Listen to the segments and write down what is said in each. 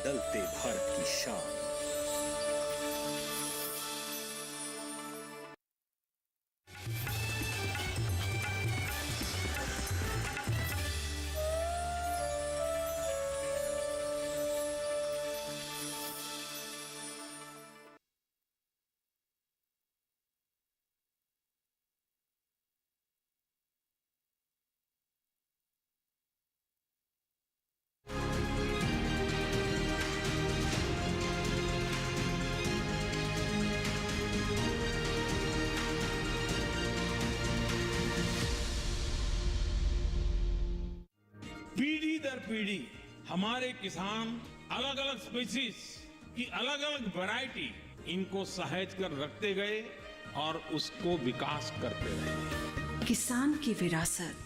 बदलते भारत की शान। पीढ़ी दर पीढ़ी हमारे किसान अलग अलग स्पीसीज की अलग अलग वैरायटी इनको सहेज कर रखते गए और उसको विकास करते रहे। किसान की विरासत,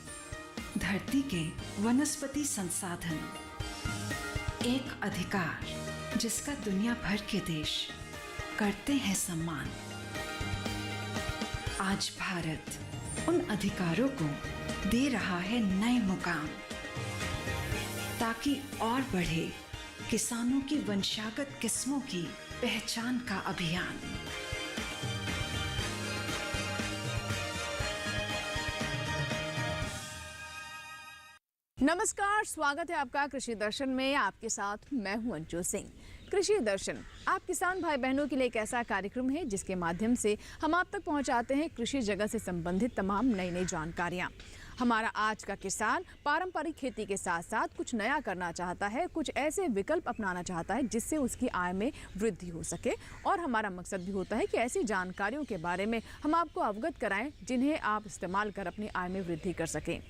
धरती के वनस्पति संसाधन, एक अधिकार जिसका दुनिया भर के देश करते हैं सम्मान। आज भारत उन अधिकारों को दे रहा है नए मुकाम, ताकि और बढ़े किसानों की वंशागत किस्मों की पहचान का अभियान। नमस्कार, स्वागत है आपका कृषि दर्शन में। आपके साथ मैं हूं अंजू सिंह। कृषि दर्शन आप किसान भाई बहनों के लिए एक ऐसा कार्यक्रम है जिसके माध्यम से हम आप तक पहुंचाते हैं कृषि जगत से संबंधित तमाम नई नई जानकारियां। हमारा आज का किसान पारंपरिक खेती के साथ साथ कुछ नया करना चाहता है, कुछ ऐसे विकल्प अपनाना चाहता है जिससे उसकी आय में वृद्धि हो सके। और हमारा मकसद भी होता है कि ऐसी जानकारियों के बारे में हम आपको अवगत कराएं जिन्हें आप इस्तेमाल कर अपनी आय में वृद्धि कर सकें।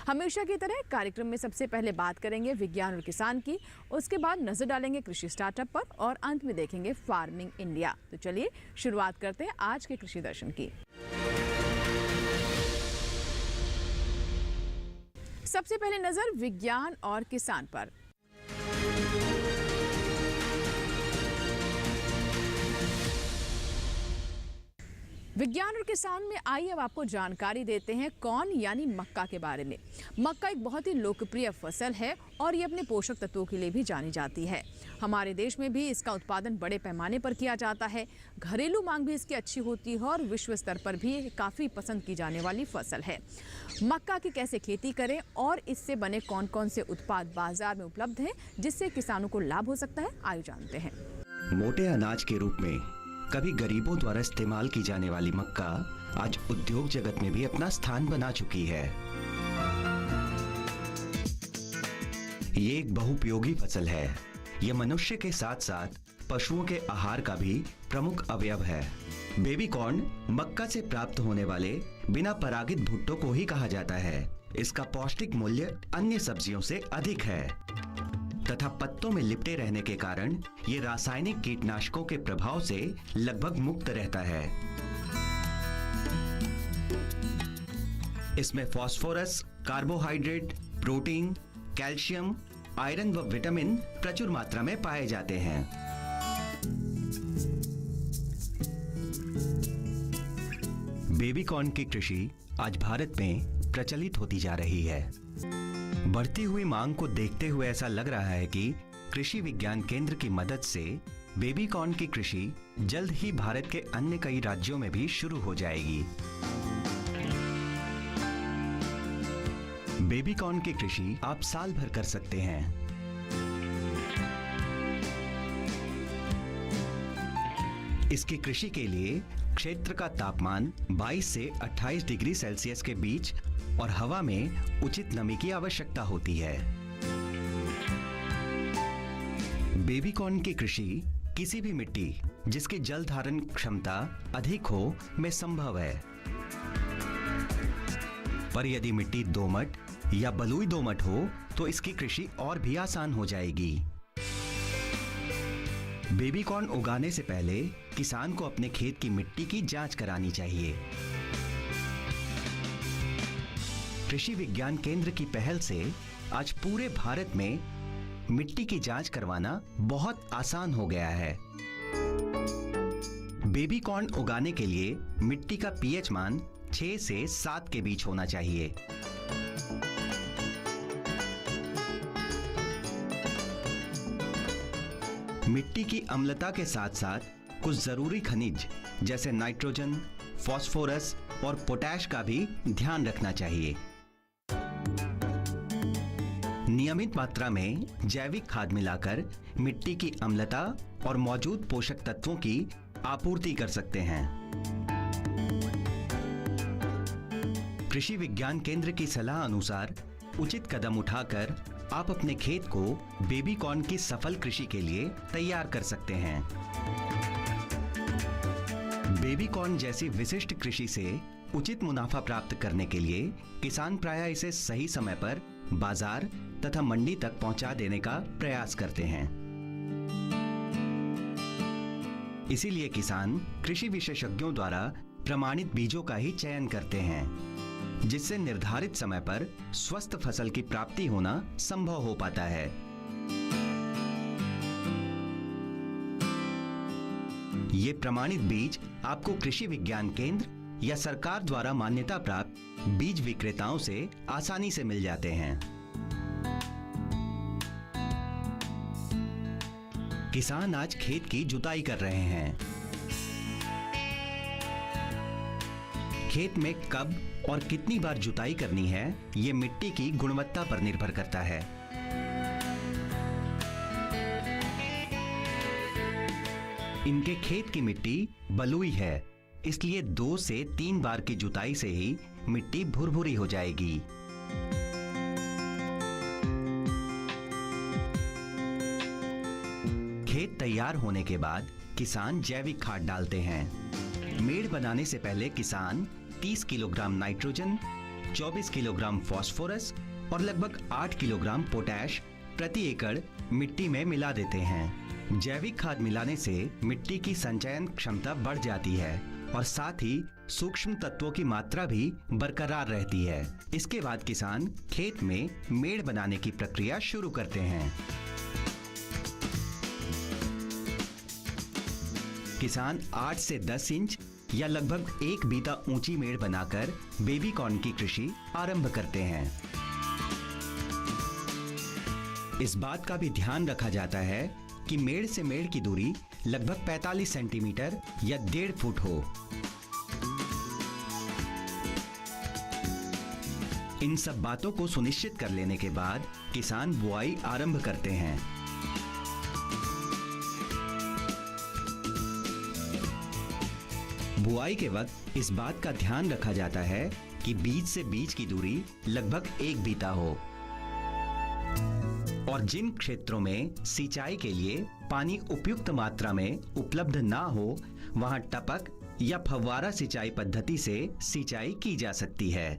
हमेशा की तरह कार्यक्रम में सबसे पहले बात करेंगे विज्ञान और किसान की, उसके बाद नजर डालेंगे कृषि स्टार्टअप पर और अंत में देखेंगे फार्मिंग इंडिया। तो चलिए शुरुआत करते हैं आज के कृषि दर्शन की। सबसे पहले नजर विज्ञान और किसान पर। विज्ञान और किसान में आइए अब आपको जानकारी देते हैं कौन यानी मक्का के बारे में। मक्का एक बहुत ही लोकप्रिय फसल है और ये अपने पोषक तत्वों के लिए भी जानी जाती है। हमारे देश में भी इसका उत्पादन बड़े पैमाने पर किया जाता है। घरेलू मांग भी इसकी अच्छी होती है और विश्व स्तर पर भी काफ़ी पसंद की जाने वाली फसल है। मक्का की कैसे खेती करें और इससे बने कौन कौन से उत्पाद बाजार में उपलब्ध हैं जिससे किसानों को लाभ हो सकता है, आइए जानते हैं। मोटे अनाज के रूप में कभी गरीबों द्वारा इस्तेमाल की जाने वाली मक्का आज उद्योग जगत में भी अपना स्थान बना चुकी है। ये एक बहुउपयोगी फसल है। ये मनुष्य के साथ साथ पशुओं के आहार का भी प्रमुख अवयव है। बेबी कॉर्न मक्का से प्राप्त होने वाले बिना परागित भुट्टो को ही कहा जाता है। इसका पौष्टिक मूल्य अन्य सब्जियों से अधिक है तथा पत्तों में लिपटे रहने के कारण ये रासायनिक कीटनाशकों के प्रभाव से लगभग मुक्त रहता है। इसमें phosphorus, carbohydrate, protein, calcium, iron व विटामिन प्रचुर मात्रा में पाए जाते हैं। बेबी कॉर्न की कृषि आज भारत में प्रचलित होती जा रही है। बढ़ती हुई मांग को देखते हुए ऐसा लग रहा है कि कृषि विज्ञान केंद्र की मदद से बेबी कॉर्न की कृषि जल्द ही भारत के अन्य कई राज्यों में भी शुरू हो जाएगी। बेबी कॉर्न की कृषि आप साल भर कर सकते हैं। इसकी कृषि के लिए क्षेत्र का तापमान 22 से 28 डिग्री सेल्सियस के बीच और हवा में उचित नमी की आवश्यकता होती है। बेबी कॉर्न की कृषि किसी भी मिट्टी जिसकी जल धारण क्षमता अधिक हो में संभव है। पर यदि मिट्टी दोमट या बलुई दोमट हो तो इसकी कृषि और भी आसान हो जाएगी। बेबी कॉर्न उगाने से पहले किसान को अपने खेत की मिट्टी की जांच करानी चाहिए। कृषि विज्ञान केंद्र की पहल से आज पूरे भारत में मिट्टी की जांच करवाना बहुत आसान हो गया है। बेबी कॉर्न उगाने के लिए मिट्टी का पीएच मान 6 से 7 के बीच होना चाहिए। मिट्टी की अम्लता के साथ साथ कुछ जरूरी खनिज जैसे नाइट्रोजन, फास्फोरस और पोटैश का भी ध्यान रखना चाहिए। नियमित मात्रा में जैविक खाद मिलाकर मिट्टी की अम्लता और मौजूद पोषक तत्वों की आपूर्ति कर सकते हैं। कृषि विज्ञान केंद्र की सलाह अनुसार उचित कदम उठाकर आप अपने खेत को बेबी कॉर्न की सफल कृषि के लिए तैयार कर सकते हैं। बेबी कॉर्न जैसी विशिष्ट कृषि से उचित मुनाफा प्राप्त करने के लिए किसान प्रायः इसे सही समय पर बाजार तथा मंडी तक पहुंचा देने का प्रयास करते हैं। इसीलिए किसान कृषि विशेषज्ञों द्वारा प्रमाणित बीजों का ही चयन करते हैं, जिससे निर्धारित समय पर स्वस्थ फसल की प्राप्ति होना संभव हो पाता है। ये प्रमाणित बीज आपको कृषि विज्ञान केंद्र या सरकार द्वारा मान्यता प्राप्त बीज विक्रेताओं से आसानी से मिल जाते हैं। किसान आज खेत की जुताई कर रहे हैं। खेत में कब और कितनी बार जुताई करनी है, ये मिट्टी की गुणवत्ता पर निर्भर करता है। इनके खेत की मिट्टी बलुई है, इसलिए 2 से 3 बार की जुताई से ही मिट्टी भुरभुरी हो जाएगी। खेत तैयार होने के बाद किसान जैविक खाद डालते हैं। मेड़ बनाने से पहले किसान 30 किलोग्राम नाइट्रोजन, 24 किलोग्राम फास्फोरस और लगभग 8 किलोग्राम पोटैश प्रति एकड़ मिट्टी में मिला देते हैं। जैविक खाद मिलाने से मिट्टी की संचयन क्षमता बढ़ जाती है और साथ ही सूक्ष्म तत्वों की मात्रा भी बरकरार रहती है। इसके बाद किसान खेत में मेड़ बनाने की प्रक्रिया शुरू करते हैं। किसान 8 से 10 इंच या लगभग 1 बीता ऊंची मेड़ बनाकर बेबी कॉर्न की कृषि आरंभ करते हैं। इस बात का भी ध्यान रखा जाता है कि मेड़ से मेड़ की दूरी लगभग 45 सेंटीमीटर या 1.5 फुट हो। इन सब बातों को सुनिश्चित कर लेने के बाद किसान बुआई आरंभ करते हैं। बुआई के वक्त इस बात का ध्यान रखा जाता है कि बीज से बीज की दूरी लगभग 1 बीता हो और जिन क्षेत्रों में सिंचाई के लिए पानी उपयुक्त मात्रा में उपलब्ध ना हो, वहां टपक या फव्वारा सिंचाई पद्धति से सिंचाई की जा सकती है।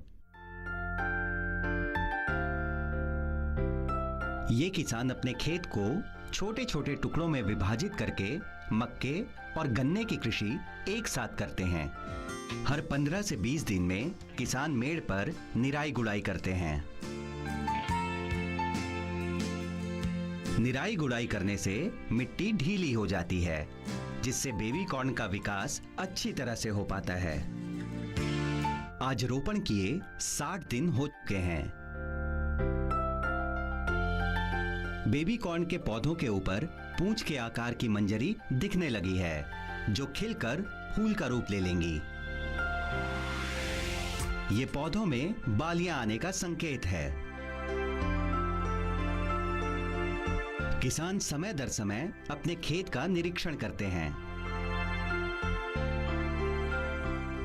ये किसान अपने खेत को छोटे छोटे टुकड़ों में विभाजित करके मक्के और गन्ने की कृषि एक साथ करते हैं। हर 15 से 20 दिन में किसान मेड़ पर निराई गुड़ाई करते हैं। निराई गुड़ाई करने से मिट्टी ढीली हो जाती है, जिससे बेबी कॉर्न का विकास अच्छी तरह से हो पाता है। आज रोपण किए 60 दिन हो चुके हैं। बेबी कॉर्न के पौधों के ऊपर पूंछ के आकार की मंजरी दिखने लगी है, जो खिलकर फूल का रूप ले लेंगी। ये पौधों में बालियां आने का संकेत है। किसान समय दर समय अपने खेत का निरीक्षण करते हैं।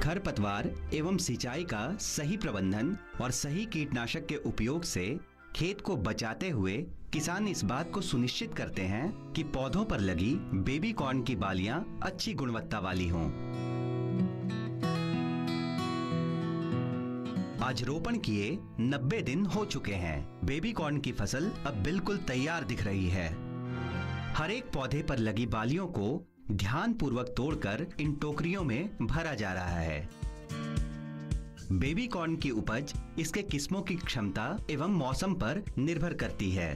खरपतवार एवं सिंचाई का सही प्रबंधन और सही कीटनाशक के उपयोग से खेत को बचाते हुए किसान इस बात को सुनिश्चित करते हैं कि पौधों पर लगी बेबी कॉर्न की बालियां अच्छी गुणवत्ता वाली हों। आज रोपण किए 90 दिन हो चुके हैं। बेबी कॉर्न की फसल अब बिल्कुल तैयार दिख रही है। हर एक पौधे पर लगी बालियों को ध्यानपूर्वक तोड़कर इन टोकरियों में भरा जा रहा है। बेबी कॉर्न की उपज इसके किस्मों की क्षमता एवं मौसम पर निर्भर करती है।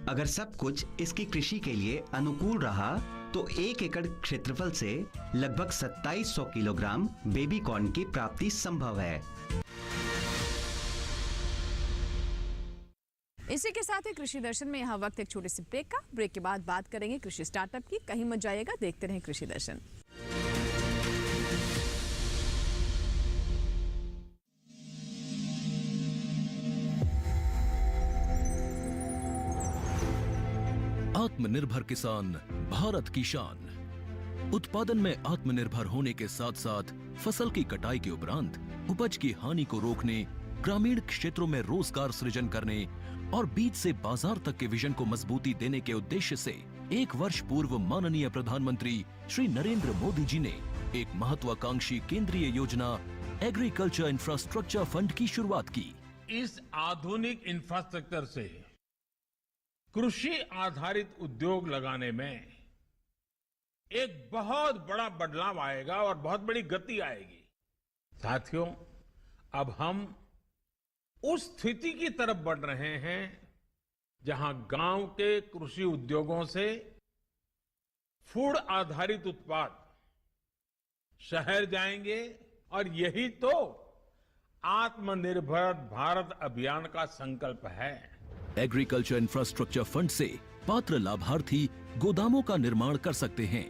अगर सब कुछ इसकी कृषि के लिए अनुकूल रहा तो 1 एकड़ क्षेत्रफल से लगभग 2700 किलोग्राम बेबी कॉर्न की प्राप्ति संभव है। इसी के साथ ही कृषि दर्शन में यहाँ वक्त एक छोटे से ब्रेक का। ब्रेक के बाद बात करेंगे कृषि स्टार्टअप की। कहीं मत जाइएगा, देखते रहें कृषि दर्शन। आत्मनिर्भर किसान भारत की शान। उत्पादन में आत्मनिर्भर होने के साथ साथ फसल की कटाई के उपरांत उपज की हानि को रोकने, ग्रामीण क्षेत्रों में रोजगार सृजन करने और बीज से बाजार तक के विजन को मजबूती देने के उद्देश्य से 1 वर्ष पूर्व माननीय प्रधानमंत्री श्री नरेंद्र मोदी जी ने एक महत्वाकांक्षी केंद्रीय योजना एग्रीकल्चर इंफ्रास्ट्रक्चर फंड की शुरुआत की। इस आधुनिक इंफ्रास्ट्रक्चर से कृषि आधारित उद्योग लगाने में एक बहुत बड़ा बदलाव आएगा और बहुत बड़ी गति आएगी। साथियों, अब हम उस स्थिति की तरफ बढ़ रहे हैं जहां गांव के कृषि उद्योगों से फूड आधारित उत्पाद शहर जाएंगे और यही तो आत्मनिर्भर भारत अभियान का संकल्प है। एग्रीकल्चर इंफ्रास्ट्रक्चर फंड से पात्र लाभार्थी गोदामों का निर्माण कर सकते हैं,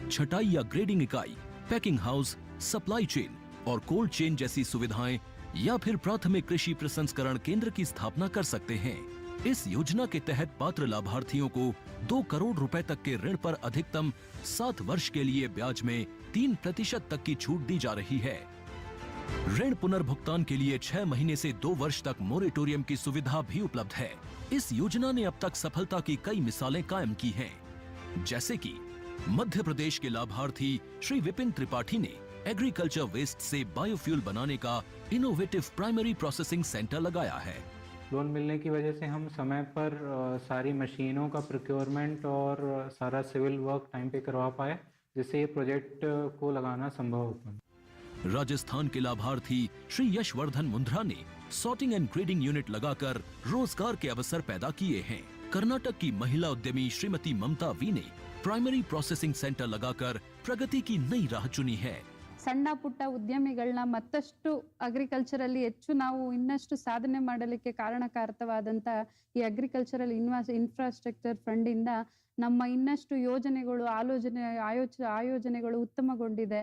छटाई या ग्रेडिंग इकाई, पैकिंग हाउस, सप्लाई चेन और कोल्ड चेन जैसी सुविधाएं या फिर प्राथमिक कृषि प्रसंस्करण केंद्र की स्थापना कर सकते हैं। इस योजना के तहत पात्र लाभार्थियों को 2 करोड़ रुपए तक के ऋण पर अधिकतम 7 वर्ष के लिए ब्याज में 3% तक की छूट दी जा रही है। ऋण पुनर्भुगतान के लिए 6 महीने से 2 वर्ष तक मोरेटोरियम की सुविधा भी उपलब्ध है। इस योजना ने अब तक सफलता की कई मिसालें कायम की हैं, जैसे कि मध्य प्रदेश के लाभार्थी श्री विपिन त्रिपाठी ने एग्रीकल्चर वेस्ट से बायोफ्यूल बनाने का इनोवेटिव प्राइमरी प्रोसेसिंग सेंटर लगाया है। लोन मिलने की वजह से हम समय पर सारी मशीनों का प्रोक्योरमेंट और सारा सिविल वर्क टाइम पे करवा पाए, जिससे ये प्रोजेक्ट को लगाना संभव हो पाए। राजस्थान के लाभार्थी श्री यशवर्धन मुंद्रा ने सॉर्टिंग एंड ग्रेडिंग यूनिट लगाकर रोजगार के अवसर पैदा किए हैं। कर्नाटक की महिला उद्यमी श्रीमती ममता वी ने प्राइमरी प्रोसेसिंग सेंटर लगाकर प्रगति की नई राह चुनी है। ಸಣ್ಣ ಪುಟ್ಟ ಉದ್ಯಮಿಗಳನ್ನ ಮತ್ತಷ್ಟು ಅಗ್ರಿಕಲ್ಚರ್ ಅಲ್ಲಿ ಹೆಚ್ಚು ನಾವು ಇನ್ನಷ್ಟು ಸಾಧನೆ ಮಾಡಲಿಕ್ಕೆ ಕಾರಣಕಾರಕವಾದಂತ ಈ ಅಗ್ರಿಕಲ್ಚರಲ್ ಇನ್ಫ್ರಾಸ್ಟ್ರಕ್ಚರ್ ಫಂಡ್ ಇಂದ ನಮ್ಮ ಇನ್ನಷ್ಟು ಯೋಜನೆಗಳು ಆಯೋಜನೆಗಳು ಉತ್ತಮಗೊಂಡಿದೆ।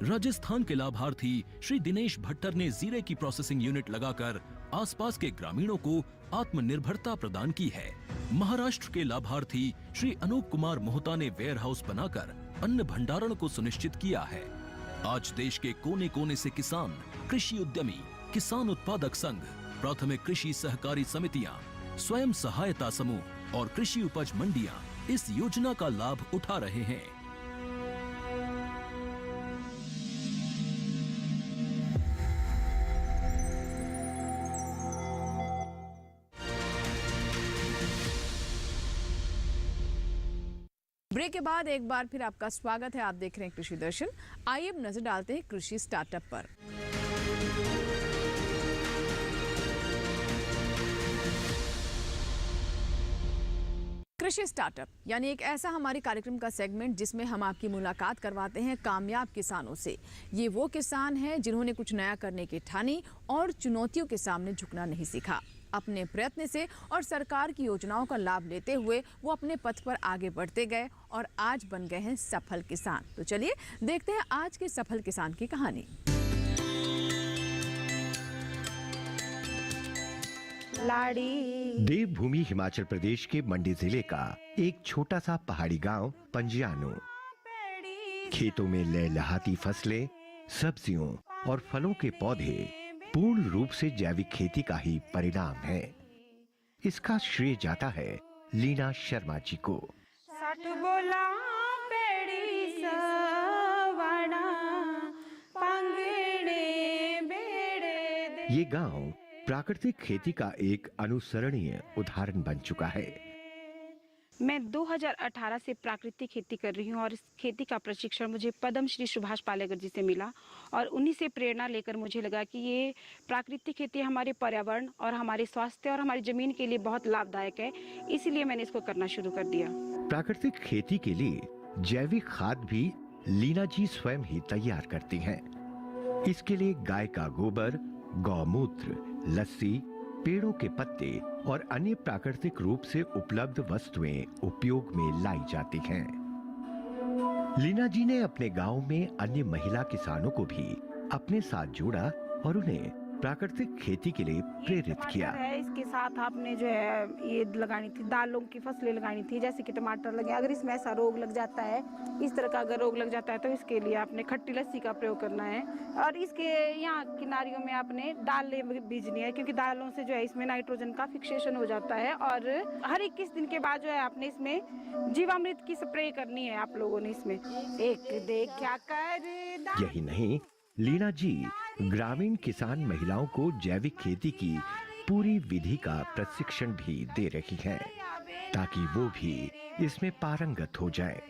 राजस्थान के लाभार्थी श्री दिनेश भट्टर ने जीरे की प्रोसेसिंग यूनिट लगाकर आसपास के ग्रामीणों को आत्मनिर्भरता प्रदान की है। महाराष्ट्र के लाभार्थी श्री अनूप कुमार मोहता ने वेयर हाउस बनाकर अन्न भंडारण को सुनिश्चित किया है। आज देश के कोने कोने से किसान, कृषि उद्यमी, किसान उत्पादक संघ, प्राथमिक कृषि सहकारी समितियां, स्वयं सहायता समूह और कृषि उपज मंडियां इस योजना का लाभ उठा रहे हैं। ब्रेक के बाद एक बार फिर आपका स्वागत है। आप देख रहे हैं कृषि दर्शन। आइए अब नजर डालते हैं कृषि स्टार्टअप पर। कृषि स्टार्टअप यानी एक ऐसा हमारे कार्यक्रम का सेगमेंट जिसमें हम आपकी मुलाकात करवाते हैं कामयाब किसानों से। ये वो किसान हैं जिन्होंने कुछ नया करने की ठानी और चुनौतियों के सामने झुकना नहीं सीखा। अपने प्रयत्न से और सरकार की योजनाओं का लाभ लेते हुए वो अपने पथ पर आगे बढ़ते गए और आज बन गए हैं सफल किसान। तो चलिए देखते हैं आज के सफल किसान की कहानी। देवभूमि हिमाचल प्रदेश के मंडी जिले का एक छोटा सा पहाड़ी गांव पंजियानो। खेतों में लहलहाती फसलें, सब्जियों और फलों के पौधे पूर्ण रूप से जैविक खेती का ही परिणाम है। इसका श्रेय जाता है लीना शर्मा जी को। ये गांव प्राकृतिक खेती का एक अनुसरणीय उदाहरण बन चुका है। मैं 2018 से प्राकृतिक खेती कर रही हूँ और इस खेती का प्रशिक्षण मुझे पद्म श्री सुभाष पालेकर जी से मिला और उन्हीं से प्रेरणा लेकर मुझे लगा कि ये प्राकृतिक खेती हमारे पर्यावरण और हमारे स्वास्थ्य और हमारी जमीन के लिए बहुत लाभदायक है, इसीलिए मैंने इसको करना शुरू कर दिया। प्राकृतिक खेती के लिए जैविक खाद भी लीना जी स्वयं ही तैयार करती हैं। इसके लिए गाय का गोबर, गौमूत्र, लस्सी, पेड़ों के पत्ते और अन्य प्राकृतिक रूप से उपलब्ध वस्तुएं उपयोग में लाई जाती हैं। लीना जी ने अपने गांव में अन्य महिला किसानों को भी अपने साथ जोड़ा और उन्हें प्राकृतिक खेती के लिए प्रेरित किया। इसके साथ आपने जो है ये लगानी थी, दालों की फसलें लगानी थी, जैसे कि टमाटर लगे। अगर इसमें ऐसा रोग लग जाता है, इस तरह का अगर रोग लग जाता है, तो इसके लिए आपने खट्टी लस्सी का प्रयोग करना है। और इसके यहाँ किनारियों में आपने दालें बीजनी है, क्योंकि दालों से जो है इसमें नाइट्रोजन का फिक्सेशन हो जाता है। और हर 21 दिन के बाद जो है आपने इसमें जीवामृत की स्प्रे करनी है आप लोगों ने इसमें। एक देखा कर यही नहीं, लीना जी ग्रामीण किसान महिलाओं को जैविक खेती की पूरी विधि का प्रशिक्षण भी दे रही हैं, ताकि वो भी इसमें पारंगत हो जाए।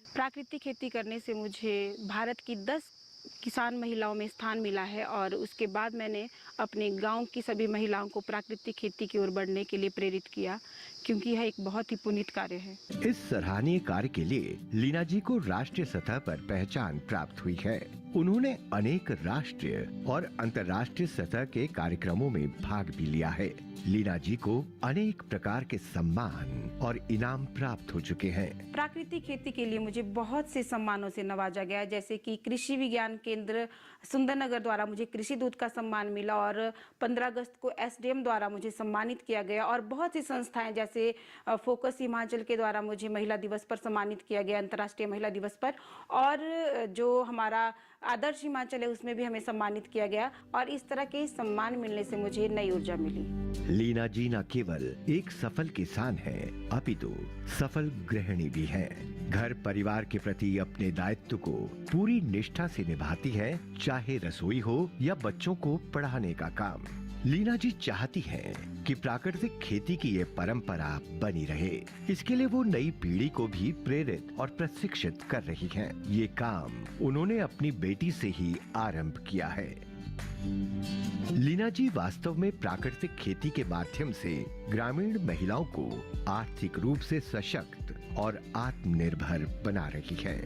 प्राकृतिक खेती करने से मुझे भारत की 10 किसान महिलाओं में स्थान मिला है, और उसके बाद मैंने अपने गांव की सभी महिलाओं को प्राकृतिक खेती की ओर बढ़ने के लिए प्रेरित किया, क्योंकि यह एक बहुत ही पुनीत कार्य है। इस सराहनीय कार्य के लिए लीना जी को राष्ट्रीय सतह पर पहचान प्राप्त हुई है। उन्होंने अनेक राष्ट्रीय और अंतर्राष्ट्रीय सतह के कार्यक्रमों में भाग भी लिया है। लीना जी को अनेक प्रकार के सम्मान और इनाम प्राप्त हो चुके हैं। प्राकृतिक खेती के लिए मुझे बहुत से सम्मानों से नवाजा गया, जैसे कि कृषि विज्ञान केंद्र सुंदरनगर द्वारा मुझे कृषि दूत का सम्मान मिला, और 15 अगस्त को SDM द्वारा मुझे सम्मानित किया गया। और बहुत सी संस्थाएं जैसे फोकस हिमाचल के द्वारा मुझे महिला दिवस पर सम्मानित किया गया, अंतर्राष्ट्रीय महिला दिवस पर। और जो हमारा आदर्श हिमाचल है उसमें भी हमें सम्मानित किया गया, और इस तरह के सम्मान मिलने से मुझे नई ऊर्जा मिली। लीना जी न केवल एक सफल किसान है, अपितु सफल गृहिणी भी है। घर परिवार के प्रति अपने दायित्व को पूरी निष्ठा से निभाती है, चाहे रसोई हो या बच्चों को पढ़ाने का काम। लीना जी चाहती हैं कि प्राकृतिक खेती की ये परंपरा बनी रहे। इसके लिए वो नई पीढ़ी को भी प्रेरित और प्रशिक्षित कर रही हैं। ये काम उन्होंने अपनी बेटी से ही आरंभ किया है। लीना जी वास्तव में प्राकृतिक खेती के माध्यम से ग्रामीण महिलाओं को आर्थिक रूप से सशक्त और आत्मनिर्भर बना रही है।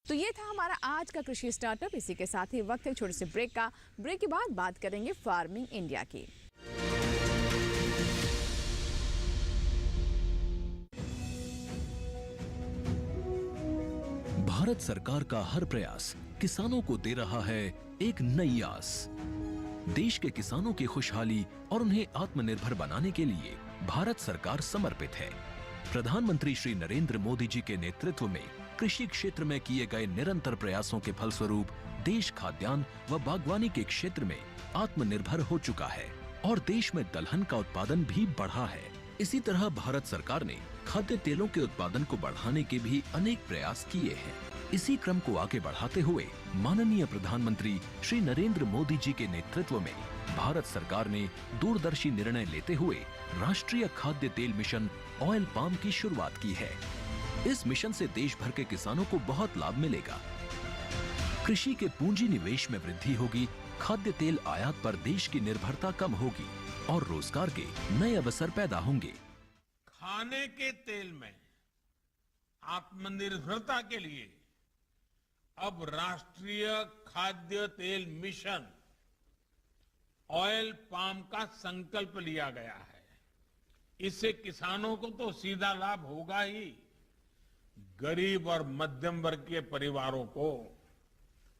तो ये था हमारा आज का कृषि स्टार्टअप। इसी के साथ ही वक्त है छोटे से ब्रेक का। ब्रेक के बाद बात करेंगे फार्मिंग इंडिया की। भारत सरकार का हर प्रयास किसानों को दे रहा है एक नई आस। देश के किसानों की खुशहाली और उन्हें आत्मनिर्भर बनाने के लिए भारत सरकार समर्पित है। प्रधानमंत्री श्री नरेंद्र मोदी जी के नेतृत्व में कृषि क्षेत्र में किए गए निरंतर प्रयासों के फलस्वरूप देश खाद्यान्न व बागवानी के क्षेत्र में आत्मनिर्भर हो चुका है और देश में दलहन का उत्पादन भी बढ़ा है। इसी तरह भारत सरकार ने खाद्य तेलों के उत्पादन को बढ़ाने के भी अनेक प्रयास किए हैं। इसी क्रम को आगे बढ़ाते हुए माननीय प्रधानमंत्री श्री नरेंद्र मोदी जी के नेतृत्व में भारत सरकार ने दूरदर्शी निर्णय लेते हुए राष्ट्रीय खाद्य तेल मिशन ऑयल पाम की शुरुआत की है। इस मिशन से देश भर के किसानों को बहुत लाभ मिलेगा। कृषि के पूंजी निवेश में वृद्धि होगी, खाद्य तेल आयात पर देश की निर्भरता कम होगी और रोजगार के नए अवसर पैदा होंगे। खाने के तेल में आत्मनिर्भरता के लिए अब राष्ट्रीय खाद्य तेल मिशन ऑयल पाम का संकल्प लिया गया है। इससे किसानों को तो सीधा लाभ होगा ही, गरीब और मध्यम वर्ग के परिवारों को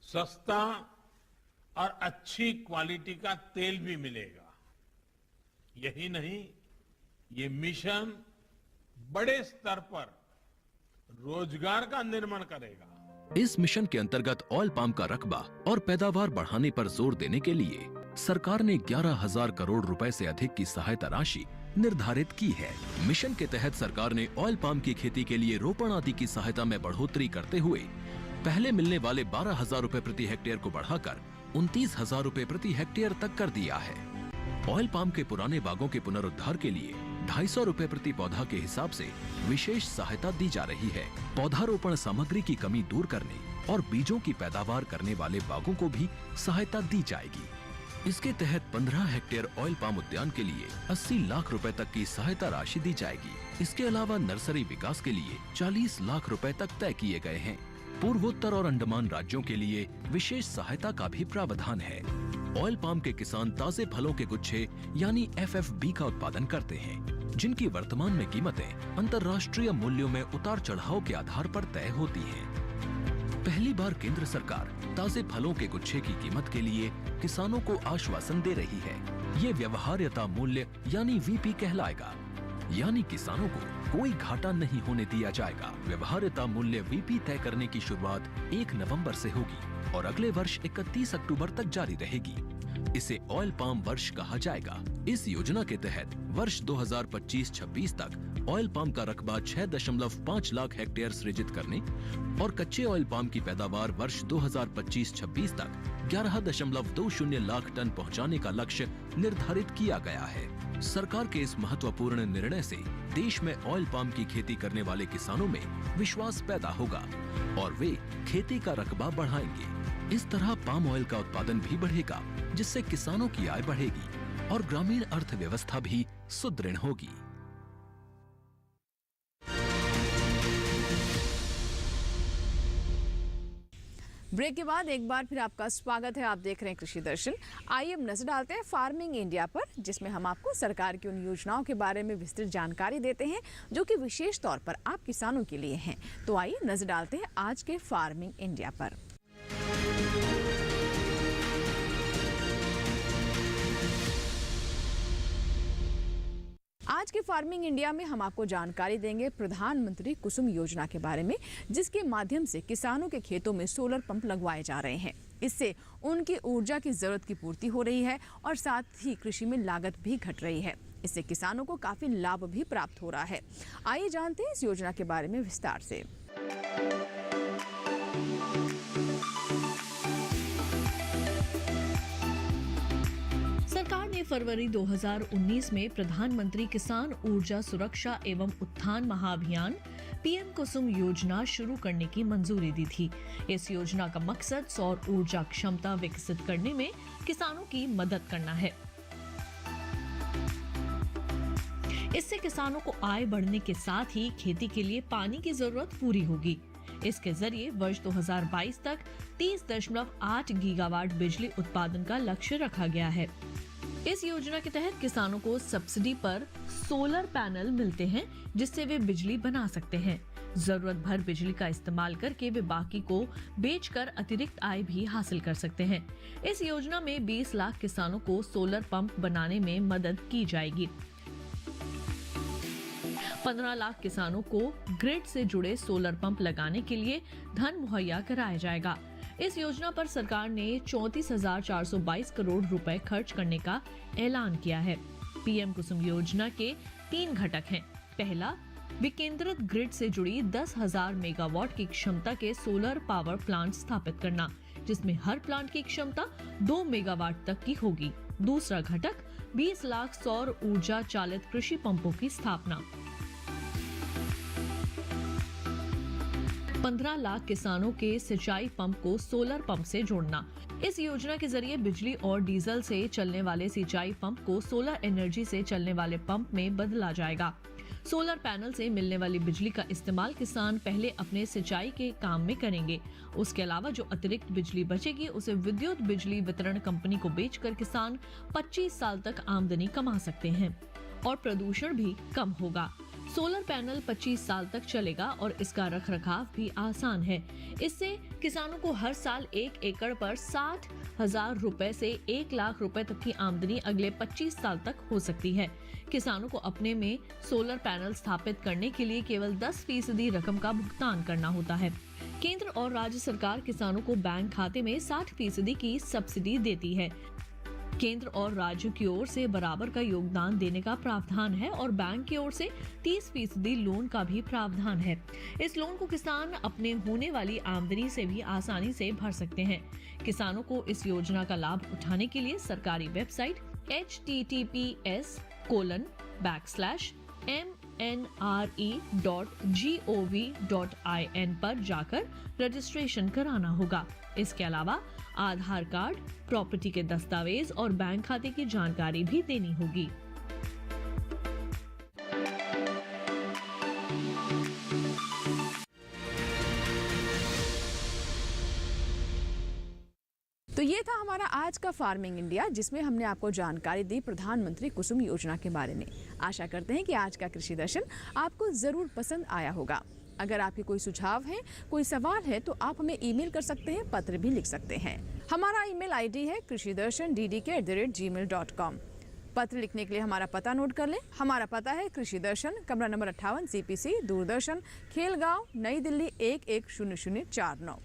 सस्ता और अच्छी क्वालिटी का तेल भी मिलेगा। यही नहीं, ये मिशन बड़े स्तर पर रोजगार का निर्माण करेगा। इस मिशन के अंतर्गत ऑयल पाम का रकबा और पैदावार बढ़ाने पर जोर देने के लिए सरकार ने 11,000 करोड़ रुपए से अधिक की सहायता राशि निर्धारित की है। मिशन के तहत सरकार ने ऑयल पाम की खेती के लिए रोपण आदि की सहायता में बढ़ोतरी करते हुए पहले मिलने वाले 12,000 रुपए प्रति हेक्टेयर को बढ़ाकर 29,000 रुपए प्रति हेक्टेयर तक कर दिया है। ऑयल पाम के पुराने बागों के पुनरुद्धार के लिए 250 रुपए प्रति पौधा के हिसाब से विशेष सहायता दी जा रही है। पौधारोपण सामग्री की कमी दूर करने और बीजों की पैदावार करने वाले बागों को भी सहायता दी जाएगी। इसके तहत 15 हेक्टेयर ऑयल पाम उद्यान के लिए 80 लाख रुपए तक की सहायता राशि दी जाएगी। इसके अलावा नर्सरी विकास के लिए 40 लाख रुपए तक तय किए गए हैं। पूर्वोत्तर और अंडमान राज्यों के लिए विशेष सहायता का भी प्रावधान है। ऑयल पाम के किसान ताजे फलों के गुच्छे यानी FFB का उत्पादन करते हैं, जिनकी वर्तमान में कीमतें अंतर्राष्ट्रीय मूल्यों में उतार चढ़ाव के आधार पर तय होती हैं। पहली बार केंद्र सरकार ताजे फलों के गुच्छे की कीमत के लिए किसानों को आश्वासन दे रही है। ये व्यवहार्यता मूल्य यानी VP कहलाएगा, यानी किसानों को कोई घाटा नहीं होने दिया जाएगा। व्यवहार्यता मूल्य VP तय करने की शुरुआत 1 नवंबर से होगी और अगले वर्ष 31 अक्टूबर तक जारी रहेगी। इसे ऑयल पाम वर्ष कहा जाएगा। इस योजना के तहत वर्ष 2025-26 तक ऑयल पाम का रकबा 6.5 लाख हेक्टेयर सृजित करने और कच्चे ऑयल पाम की पैदावार वर्ष 2025-26 तक 11.20 लाख टन पहुंचाने का लक्ष्य निर्धारित किया गया है। सरकार के इस महत्वपूर्ण निर्णय से देश में ऑयल पाम की खेती करने वाले किसानों में विश्वास पैदा होगा और वे खेती का रकबा बढ़ाएंगे। इस तरह पाम ऑयल का उत्पादन भी बढ़ेगा, जिससे किसानों की आय बढ़ेगी और ग्रामीण अर्थव्यवस्था भी सुदृढ़ होगी। ब्रेक के बाद एक बार फिर आपका स्वागत है। आप देख रहे हैं कृषि दर्शन। आइए अब नजर डालते हैं फार्मिंग इंडिया पर, जिसमें हम आपको सरकार की उन योजनाओं के बारे में विस्तृत जानकारी देते हैं जो कि विशेष तौर पर आप किसानों के लिए हैं। तो आइए नजर डालते हैं आज के फार्मिंग इंडिया पर। आज के फार्मिंग इंडिया में हम आपको जानकारी देंगे प्रधानमंत्री कुसुम योजना के बारे में, जिसके माध्यम से किसानों के खेतों में सोलर पंप लगवाए जा रहे हैं। इससे उनकी ऊर्जा की जरूरत की पूर्ति हो रही है और साथ ही कृषि में लागत भी घट रही है। इससे किसानों को काफी लाभ भी प्राप्त हो रहा है। आइए जानते हैं इस योजना के बारे में विस्तार से। सरकार ने फरवरी 2019 में प्रधानमंत्री किसान ऊर्जा सुरक्षा एवं उत्थान महाअभियान PM कुसुम योजना शुरू करने की मंजूरी दी थी। इस योजना का मकसद सौर ऊर्जा क्षमता विकसित करने में किसानों की मदद करना है। इससे किसानों को आय बढ़ने के साथ ही खेती के लिए पानी की जरूरत पूरी होगी। इसके जरिए वर्ष 2022 तक 30.8 गीगावाट बिजली उत्पादन का लक्ष्य रखा गया है। इस योजना के तहत किसानों को सब्सिडी पर सोलर पैनल मिलते हैं, जिससे वे बिजली बना सकते हैं। जरूरत भर बिजली का इस्तेमाल करके वे बाकी को बेचकर अतिरिक्त आय भी हासिल कर सकते हैं। इस योजना में 20 लाख किसानों को सोलर पंप बनाने में मदद की जाएगी। 15 लाख किसानों को ग्रिड से जुड़े सोलर पंप लगाने के लिए धन मुहैया कराया जाएगा। इस योजना पर सरकार ने 34,422 करोड़ रुपए खर्च करने का ऐलान किया है। PM कुसुम योजना के 3 घटक हैं। पहला, विकेंद्रित ग्रिड से जुड़ी 10,000 मेगावाट की क्षमता के सोलर पावर प्लांट स्थापित करना, जिसमें हर प्लांट की क्षमता 2 मेगावाट तक की होगी। दूसरा घटक 20 लाख सौर ऊर्जा चालित कृषि पंपों की स्थापना। 15 लाख किसानों के सिंचाई पंप को सोलर पंप से जोड़ना। इस योजना के जरिए बिजली और डीजल से चलने वाले सिंचाई पंप को सोलर एनर्जी से चलने वाले पंप में बदला जाएगा। सोलर पैनल से मिलने वाली बिजली का इस्तेमाल किसान पहले अपने सिंचाई के काम में करेंगे। उसके अलावा जो अतिरिक्त बिजली बचेगी उसे विद्युत बिजली वितरण कंपनी को बेचकर किसान 25 साल तक आमदनी कमा सकते हैं और प्रदूषण भी कम होगा। सोलर पैनल 25 साल तक चलेगा और इसका रखरखाव भी आसान है। इससे किसानों को हर साल 1 एकड़ पर 60,000 रुपए से 1 लाख रुपए तक की आमदनी अगले 25 साल तक हो सकती है। किसानों को अपने में सोलर पैनल स्थापित करने के लिए केवल 10% रकम का भुगतान करना होता है। केंद्र और राज्य सरकार किसानों को बैंक खाते में 60% की सब्सिडी देती है। केंद्र और राज्य की ओर से बराबर का योगदान देने का प्रावधान है और बैंक की ओर से 30% लोन का भी प्रावधान है। इस लोन को किसान अपने होने वाली आमदनी से भी आसानी से भर सकते हैं। किसानों को इस योजना का लाभ उठाने के लिए सरकारी वेबसाइट https:/mnre.gov.in पर जाकर रजिस्ट्रेशन कराना होगा। इसके अलावा आधार कार्ड, प्रॉपर्टी के दस्तावेज और बैंक खाते की जानकारी भी देनी होगी। तो ये था हमारा आज का फार्मिंग इंडिया, जिसमें हमने आपको जानकारी दी प्रधानमंत्री कुसुम योजना के बारे में। आशा करते हैं कि आज का कृषि दर्शन आपको जरूर पसंद आया होगा। अगर आपके कोई सुझाव है, कोई सवाल है, तो आप हमें ईमेल कर सकते हैं, पत्र भी लिख सकते हैं। हमारा ईमेल आईडी है krishidarshan@ddk.com। पत्र लिखने के लिए हमारा पता नोट कर लें। हमारा पता है कृषि दर्शन, कमरा नंबर 58, CPC, दूरदर्शन, खेलगांव, नई दिल्ली 110049।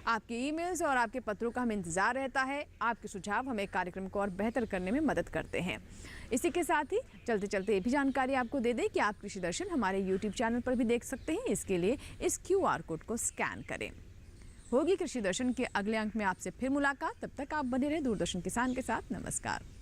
आपके ईमेल्स और आपके पत्रों का हमें इंतजार रहता है। आपके सुझाव हमें कार्यक्रम को और बेहतर करने में मदद करते हैं। इसी के साथ ही चलते चलते ये भी जानकारी आपको दे दें कि आप कृषि दर्शन हमारे YouTube चैनल पर भी देख सकते हैं। इसके लिए इस QR कोड को स्कैन करें। होगी कृषि दर्शन के अगले अंक में आपसे फिर मुलाकात। तब तक आप बने रहे दूरदर्शन किसान के साथ। नमस्कार।